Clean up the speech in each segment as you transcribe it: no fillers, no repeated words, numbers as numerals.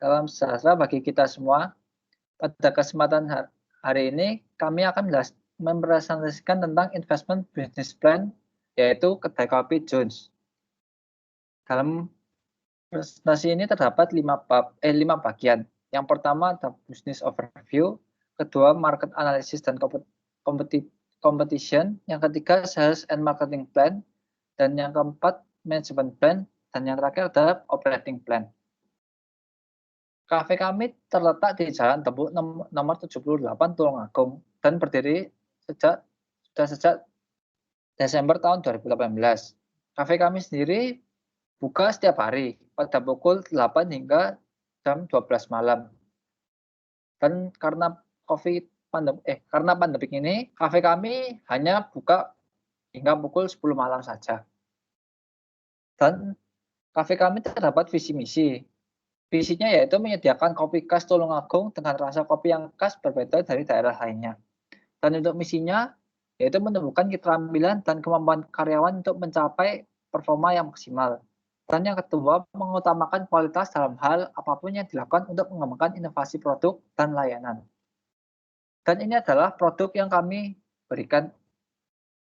Salam sejahtera bagi kita semua. Pada kesempatan hari ini, kami akan mempresentasikan tentang investment business plan, yaitu kedai kopi Jones. Dalam presentasi ini terdapat 5 bagian. Yang pertama adalah business overview, kedua market analysis dan competition, yang ketiga sales and marketing plan, dan yang keempat management plan, dan yang terakhir adalah operating plan. Kafe kami terletak di Jalan Tembuk nomor 78 Tulungagung dan berdiri sejak Desember tahun 2018. Kafe kami sendiri buka setiap hari pada pukul 8 hingga jam 12 malam. Dan karena pandemik ini, kafe kami hanya buka hingga pukul 10 malam saja. Dan kafe kami terdapat visi misi. Visinya yaitu menyediakan kopi khas Tulungagung dengan rasa kopi yang khas berbeda dari daerah lainnya. Dan untuk misinya yaitu menumbuhkan keterampilan dan kemampuan karyawan untuk mencapai performa yang maksimal. Dan yang kedua, mengutamakan kualitas dalam hal apapun yang dilakukan untuk mengembangkan inovasi produk dan layanan. Dan ini adalah produk yang kami berikan.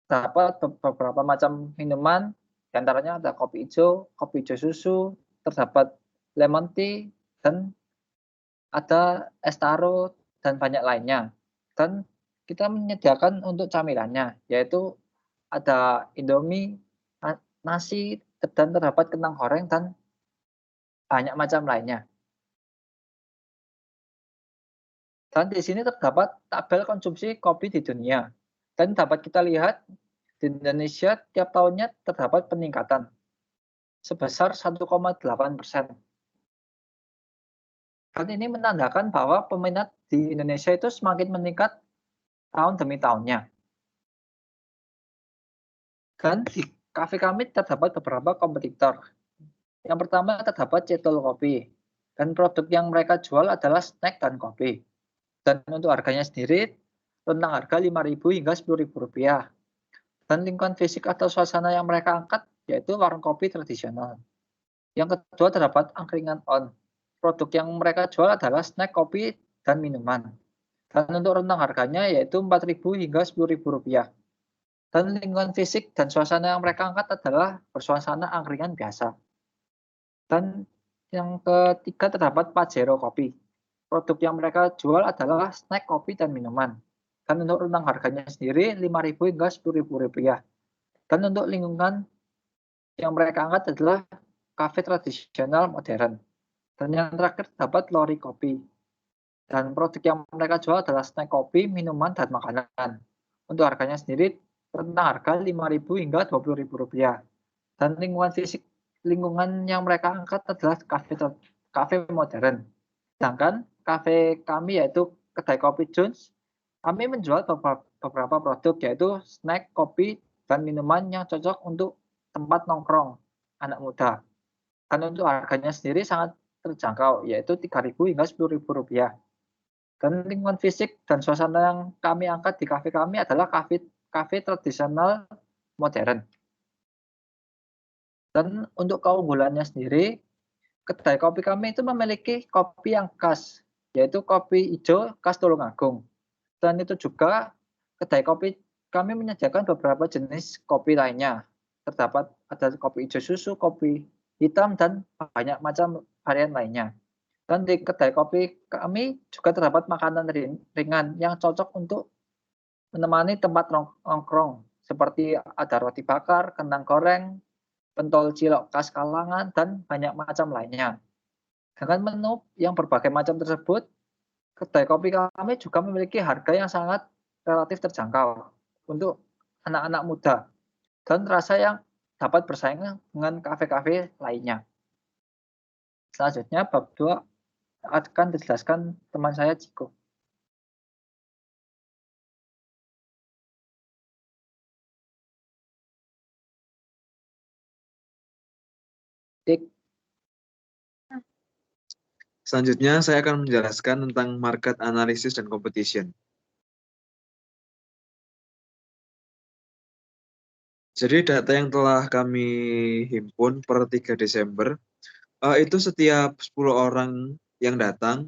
Terdapat beberapa macam minuman, diantaranya ada kopi hijau susu, terdapat lemon tea, dan ada es taro, dan banyak lainnya. Dan kita menyediakan untuk camilannya, yaitu ada Indomie, nasi, dan terdapat kentang goreng, dan banyak macam lainnya. Dan di sini terdapat tabel konsumsi kopi di dunia. Dan dapat kita lihat di Indonesia tiap tahunnya terdapat peningkatan sebesar 1,8%. Dan ini menandakan bahwa peminat di Indonesia itu semakin meningkat tahun demi tahunnya. Dan di kafe kami terdapat beberapa kompetitor. Yang pertama terdapat Cetol Kopi. Dan produk yang mereka jual adalah snack dan kopi. Dan untuk harganya sendiri, rentang harga Rp5.000 hingga Rp10.000. Dan lingkungan fisik atau suasana yang mereka angkat yaitu warung kopi tradisional. Yang kedua terdapat angkringan on. Produk yang mereka jual adalah snack kopi dan minuman. Dan untuk rentang harganya yaitu Rp4.000 hingga Rp10.000. Dan lingkungan fisik dan suasana yang mereka angkat adalah bersuasana angkringan biasa. Dan yang ketiga terdapat Pajero Kopi. Produk yang mereka jual adalah snack kopi dan minuman. Dan untuk rentang harganya sendiri Rp5.000 hingga Rp10.000. Dan untuk lingkungan yang mereka angkat adalah kafe tradisional modern. Dan yang terakhir terdapat Lori Kopi. Dan produk yang mereka jual adalah snack kopi, minuman, dan makanan. Untuk harganya sendiri rentang harga Rp5.000 hingga Rp20.000. Dan lingkungan yang mereka angkat adalah kafe modern. Sedangkan kafe kami yaitu kedai kopi Jones, kami menjual beberapa produk yaitu snack, kopi, dan minuman yang cocok untuk tempat nongkrong anak muda. Dan untuk harganya sendiri sangat terjangkau, yaitu Rp3.000 hingga Rp10.000. Dan lingkungan fisik dan suasana yang kami angkat di kafe kami adalah kafe tradisional modern. Dan untuk keunggulannya sendiri, kedai kopi kami itu memiliki kopi yang khas, yaitu kopi hijau khas Tulungagung. Dan itu juga kedai kopi kami menyediakan beberapa jenis kopi lainnya. Terdapat ada kopi hijau susu, kopi hitam, dan banyak macam varian lainnya. Dan di kedai kopi kami juga terdapat makanan ringan yang cocok untuk menemani tempat nongkrong, seperti ada roti bakar, kentang goreng, pentol cilok khas Kalangan, dan banyak macam lainnya. Dengan menu yang berbagai macam tersebut, kedai kopi kami juga memiliki harga yang sangat relatif terjangkau untuk anak-anak muda dan rasa yang dapat bersaing dengan kafe-kafe lainnya. Selanjutnya bab 2 akan dijelaskan teman saya Ciko. Dik. Selanjutnya saya akan menjelaskan tentang market analysis dan competition. Jadi data yang telah kami himpun per 3 Desember, itu setiap 10 orang yang datang,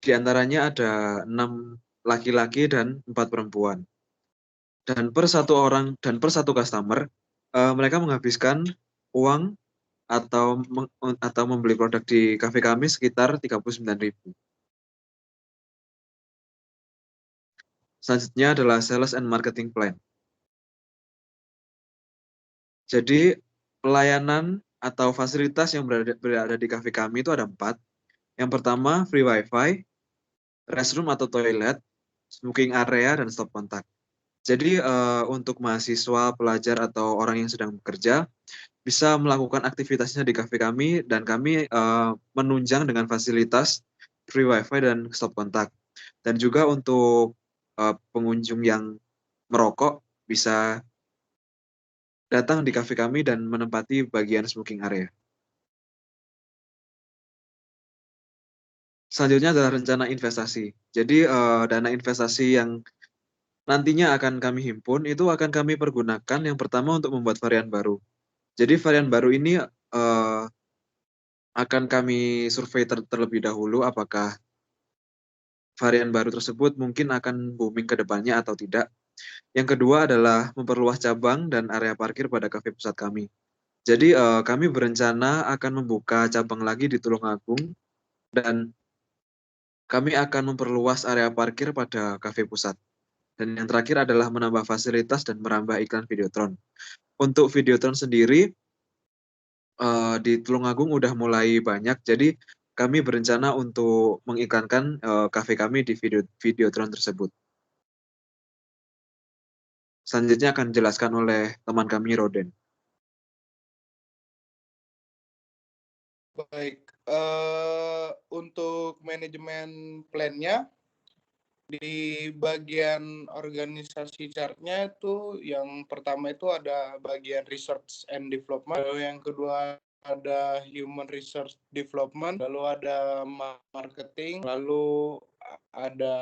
di antaranya ada 6 laki-laki dan 4 perempuan. Dan per satu customer, mereka menghabiskan uang atau membeli produk di kafe kami sekitar 39.000. Selanjutnya adalah sales and marketing plan. Jadi pelayanan atau fasilitas yang berada di kafe kami itu ada 4. Yang pertama free wifi, restroom atau toilet, smoking area, dan stop kontak. Jadi untuk mahasiswa, pelajar, atau orang yang sedang bekerja bisa melakukan aktivitasnya di kafe kami dan kami menunjang dengan fasilitas free wifi dan stop kontak. Dan juga untuk pengunjung yang merokok bisa datang di kafe kami dan menempati bagian smoking area. Selanjutnya adalah rencana investasi. Jadi dana investasi yang nantinya akan kami himpun itu akan kami pergunakan yang pertama untuk membuat varian baru. Jadi varian baru ini akan kami survei terlebih dahulu apakah varian baru tersebut mungkin akan booming ke depannya atau tidak. Yang kedua adalah memperluas cabang dan area parkir pada kafe pusat kami. Jadi kami berencana akan membuka cabang lagi di Tulungagung dan kami akan memperluas area parkir pada kafe pusat. Dan yang terakhir adalah menambah fasilitas dan merambah iklan Videotron. Untuk Videotron sendiri di Tulungagung udah mulai banyak, jadi kami berencana untuk mengiklankan kafe kami di Videotron tersebut. Selanjutnya akan dijelaskan oleh teman kami Roden. Baik, untuk manajemen plan-nya di bagian organisasi chart-nya itu yang pertama itu ada bagian research and development, lalu yang kedua ada human research development, lalu ada marketing, lalu ada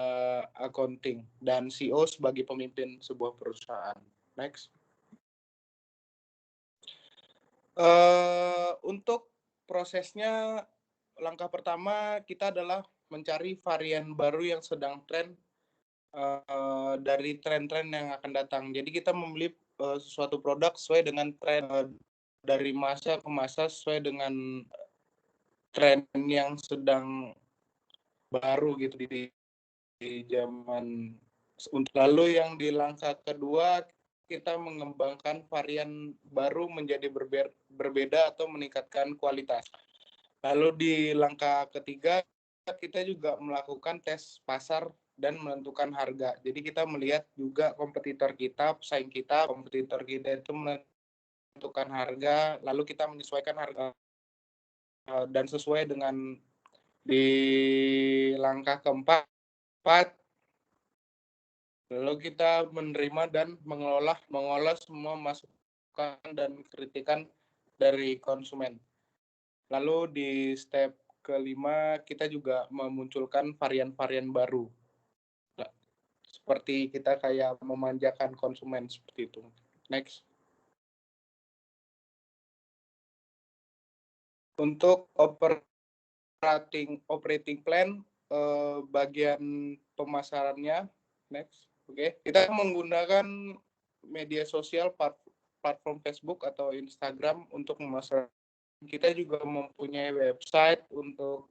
accounting, dan CEO sebagai pemimpin sebuah perusahaan. Next. Untuk prosesnya, langkah pertama kita adalah mencari varian baru yang sedang tren dari tren-tren yang akan datang. Jadi kita membeli suatu produk sesuai dengan tren dari masa ke masa sesuai dengan tren yang sedang baru gitu di zaman. Lalu yang di langkah kedua kita mengembangkan varian baru menjadi berbeda atau meningkatkan kualitas. Lalu di langkah ketiga kita juga melakukan tes pasar dan menentukan harga. Jadi kita melihat juga kompetitor kita, pesaing kita, kompetitor kita itu menentukan harga, lalu kita menyesuaikan harga dan sesuai dengan di langkah keempat, lalu kita menerima dan mengolah semua masukan dan kritikan dari konsumen. Lalu di step kelima kita juga memunculkan varian-varian baru. Seperti kita kayak memanjakan konsumen seperti itu. Next. Untuk operating plan bagian pemasarannya, next. Oke, kita menggunakan media sosial platform Facebook atau Instagram untuk memasarkan. Kita juga mempunyai website untuk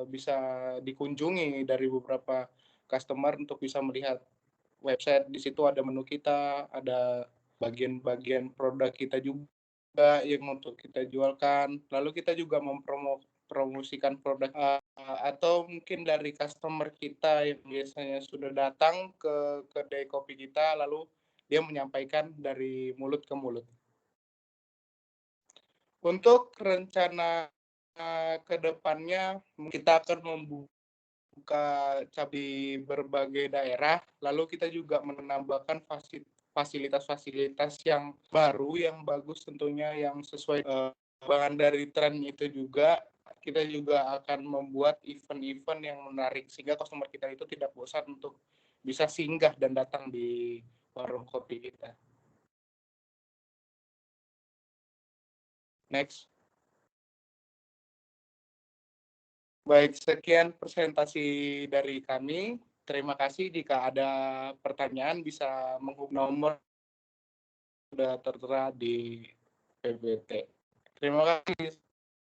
bisa dikunjungi dari beberapa customer untuk bisa melihat website. Di situ ada menu kita, ada bagian-bagian produk kita juga yang untuk kita jualkan. Lalu kita juga mempromosikan produk atau mungkin dari customer kita yang biasanya sudah datang ke kedai kopi kita, lalu dia menyampaikan dari mulut ke mulut. Untuk rencana ke depannya kita akan membuka cabang di berbagai daerah, lalu kita juga menambahkan fasilitas-fasilitas yang baru, yang bagus tentunya, yang sesuai bahan dari tren itu juga. Kita juga akan membuat event-event yang menarik sehingga customer kita itu tidak bosan untuk bisa singgah dan datang di warung kopi kita. Next. Baik, sekian presentasi dari kami. Terima kasih. Jika ada pertanyaan bisa menghubungi nomor sudah tertera di PPT. Terima kasih.